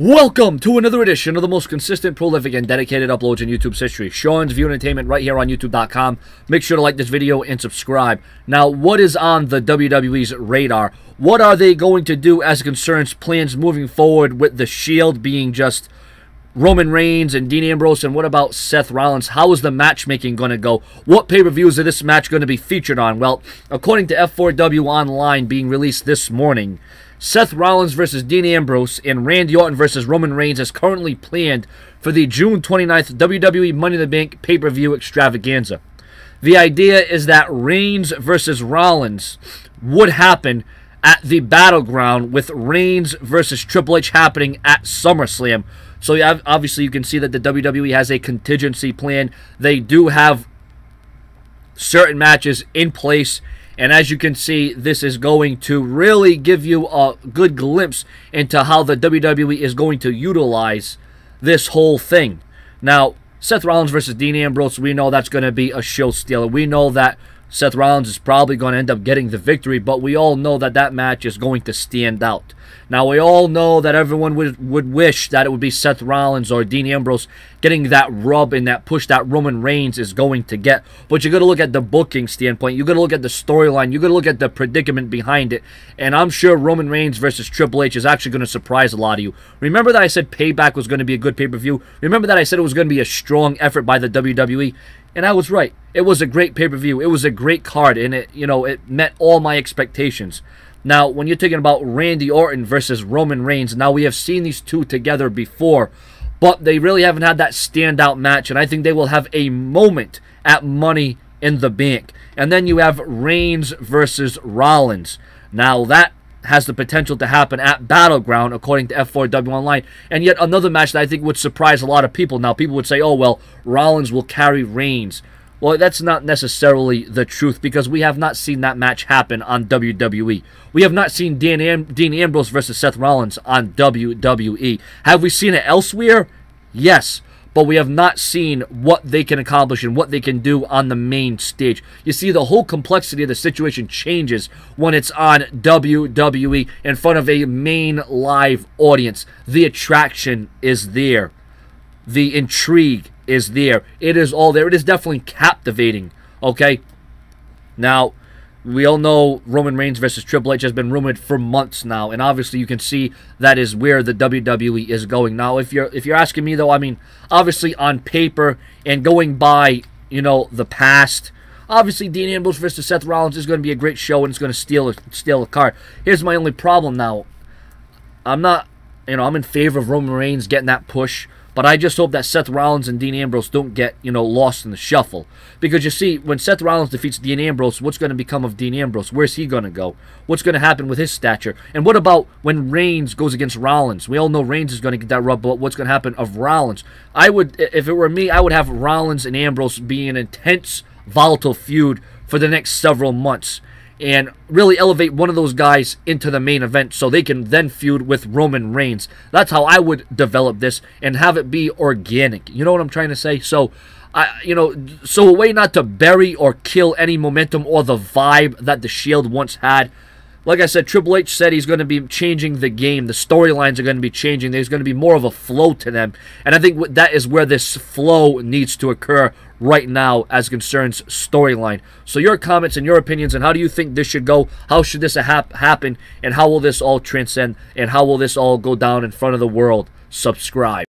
Welcome to another edition of the most consistent, prolific, and dedicated uploads in YouTube's history. Sean's View Entertainment right here on YouTube.com. Make sure to like this video and subscribe. Now, what is on the WWE's radar? What are they going to do as concerns plans moving forward with the Shield being just Roman Reigns and Dean Ambrose, and what about Seth Rollins? How is the matchmaking going to go? What pay-per-views is this match going to be featured on? Well, according to F4W Online being released this morning, Seth Rollins versus Dean Ambrose and Randy Orton versus Roman Reigns is currently planned for the June 29th WWE Money in the Bank pay-per-view extravaganza. The idea is that Reigns versus Rollins would happen at the Battleground, with Reigns versus Triple H happening at SummerSlam. So obviously you can see that the WWE has a contingency plan. They do have certain matches in place. And as you can see, this is going to really give you a good glimpse into how the WWE is going to utilize this whole thing. Now, Seth Rollins versus Dean Ambrose, we know that's going to be a show stealer. We know that Seth Rollins is probably going to end up getting the victory, but we all know that that match is going to stand out. Now, we all know that everyone would wish that it would be Seth Rollins or Dean Ambrose getting that rub and that push that Roman Reigns is going to get. But you got to look at the booking standpoint. You got to look at the storyline. You got to look at the predicament behind it. And I'm sure Roman Reigns versus Triple H is actually going to surprise a lot of you. Remember that I said Payback was going to be a good pay-per-view? Remember that I said it was going to be a strong effort by the WWE? And I was right. It was a great pay-per-view. It was a great card, and it met all my expectations. Now, when you're talking about Randy Orton versus Roman Reigns, now we have seen these two together before, but they really haven't had that standout match, and I think they will have a moment at Money in the Bank. And then you have Reigns versus Rollins. Now, that has the potential to happen at Battleground, according to F4W Online. And yet another match that I think would surprise a lot of people. Now, people would say, oh, well, Rollins will carry Reigns. Well, that's not necessarily the truth, because we have not seen that match happen on WWE. We have not seen Dean Ambrose versus Seth Rollins on WWE. Have we seen it elsewhere? Yes. But we have not seen what they can accomplish and what they can do on the main stage. You see, the whole complexity of the situation changes when it's on WWE in front of a main live audience. The attraction is there. The intrigue is there. It is all there. It is definitely captivating, okay? Now, we all know Roman Reigns versus Triple H has been rumored for months now, and obviously you can see that is where the WWE is going. Now, if you're asking me, though, I mean, obviously on paper and going by, the past, obviously Dean Ambrose versus Seth Rollins is going to be a great show, and it's going to steal a card. Here's my only problem now. I'm in favor of Roman Reigns getting that push, but I just hope that Seth Rollins and Dean Ambrose don't get, lost in the shuffle. Because you see, when Seth Rollins defeats Dean Ambrose, what's going to become of Dean Ambrose? Where's he going to go? What's going to happen with his stature? And what about when Reigns goes against Rollins? We all know Reigns is going to get that rub, but what's going to happen of Rollins? If it were me, I would have Rollins and Ambrose be an intense, volatile feud for the next several months, and really elevate one of those guys into the main event so they can then feud with Roman Reigns. That's how I would develop this and have it be organic. You know what I'm trying to say? So, so a way not to bury or kill any momentum or the vibe that the Shield once had. Like I said, Triple H said he's going to be changing the game. The storylines are going to be changing. There's going to be more of a flow to them. And I think that is where this flow needs to occur right now as concerns storyline. So your comments and your opinions, and how do you think this should go? How should this happen? And how will this all transcend? And how will this all go down in front of the world? Subscribe.